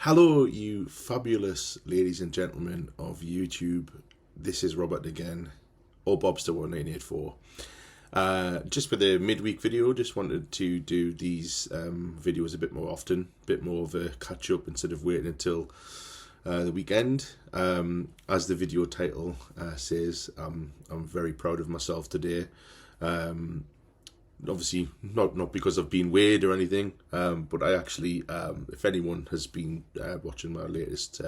Hello, you fabulous ladies and gentlemen of YouTube. This is Robert again, or Bobster1984. Just for the midweek video, just wanted to do these videos a bit more often, a bit more of a catch up instead of waiting until the weekend. As the video title says, I'm very proud of myself today. Obviously not because I've been weird or anything, but I actually, if anyone has been watching my latest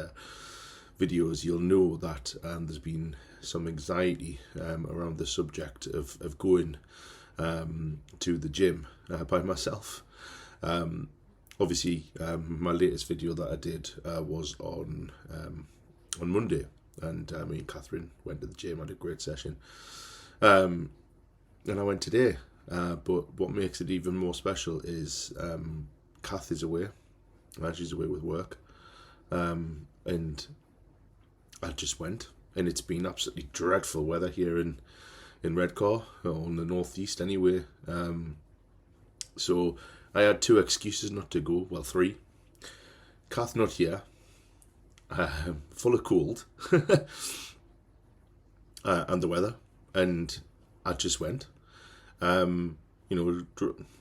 videos, you'll know that there's been some anxiety around the subject of going to the gym by myself. Obviously, my latest video that I did was on Monday, and me and Catherine went to the gym, had a great session, and I went today. But what makes it even more special is Kath is away. She's away with work, and I just went, and it's been absolutely dreadful weather here in Redcar, or in the northeast anyway. So I had two excuses not to go. Well, three. Kath not here, full of cold, and the weather, and I just went.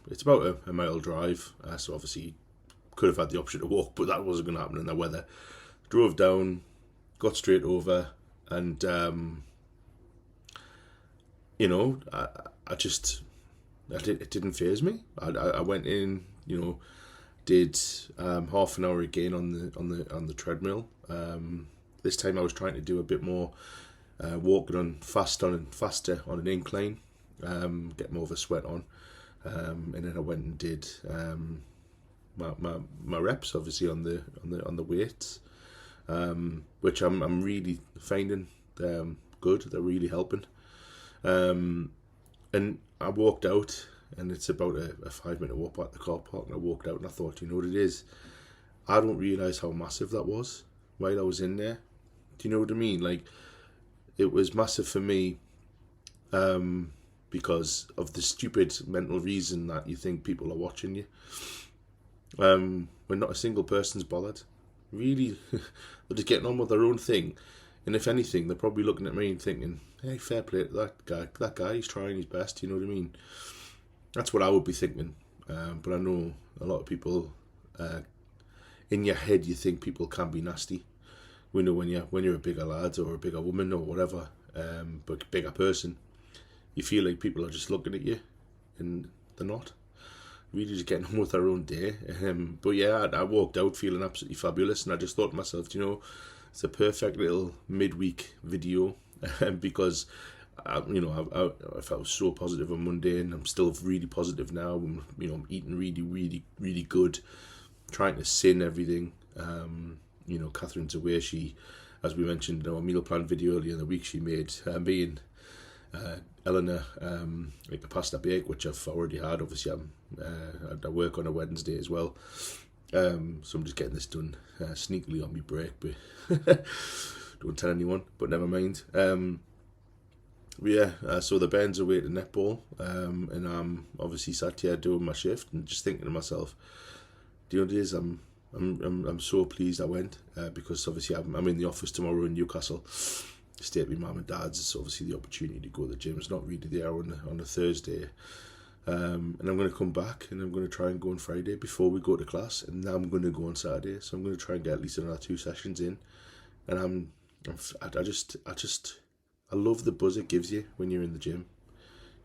It's about a mile drive, so obviously could have had the option to walk, but that wasn't going to happen in the weather. Drove down, got straight over, and it didn't faze me. I went in, did half an hour again on the treadmill. This time I was trying to do a bit more walking faster on an incline. Get more of a sweat on, and then I went and did my reps, obviously on the weights, which I'm really finding good. They're really helping, and I walked out, and it's about a 5-minute walk back to the car park, and I walked out and I thought, you know what it is, I don't realise how massive that was while I was in there. Do you know what I mean? Like, it was massive for me, because of the stupid mental reason that you think people are watching you, when not a single person's bothered. Really, they're just getting on with their own thing, and if anything, they're probably looking at me and thinking, hey, fair play to that guy. That guy, he's trying his best. You know what I mean? That's what I would be thinking. But I know a lot of people, in your head, you think people can be nasty. We know when you're a bigger lad or a bigger woman or whatever, but bigger person, you feel like people are just looking at you, and they're not. Really just getting on with their own day. But yeah, I walked out feeling absolutely fabulous, and I just thought to myself, it's a perfect little midweek video, because I felt so positive on Monday, and I'm still really positive now. I'm eating really, really, really good, trying to sin everything. Catherine's away. She, as we mentioned in our meal plan video earlier in the week, she made me and Eleanor like a pasta bake, which I've already had. Obviously, I work on a Wednesday as well, so I'm just getting this done sneakily on my break, but don't tell anyone. But never mind. So the Ben's away to netball, and I'm obviously sat here doing my shift and just thinking to myself, do you know what it is? I'm so pleased I went, because obviously I'm in the office tomorrow in Newcastle. Stay at my mum and dad's. It's obviously the opportunity to go to the gym. It's not really there on a Thursday, and I'm going to come back, and I'm going to try and go on Friday before we go to class, and now I'm going to go on Saturday. So I'm going to try and get at least another 2 sessions in, and I love the buzz it gives you when you're in the gym,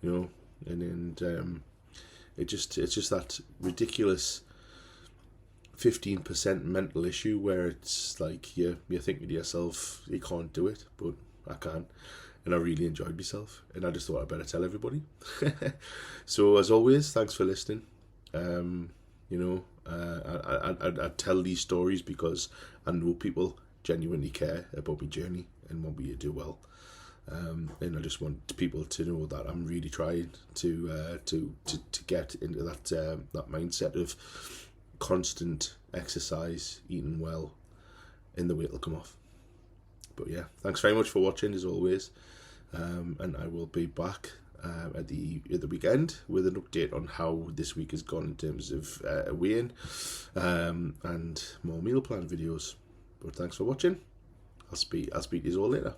and it's just that ridiculous 15% mental issue where it's like you're thinking to yourself, you can't do it, but I can, and I really enjoyed myself, and I just thought I'd better tell everybody. So as always, thanks for listening. I tell these stories because I know people genuinely care about my journey and want me to do well, and I just want people to know that I'm really trying to get into that mindset of constant exercise, eating well, and the weight will come off. But yeah, thanks very much for watching as always, and I will be back at the weekend with an update on how this week has gone in terms of weighing and more meal plan videos. But thanks for watching. I'll speak to you all later.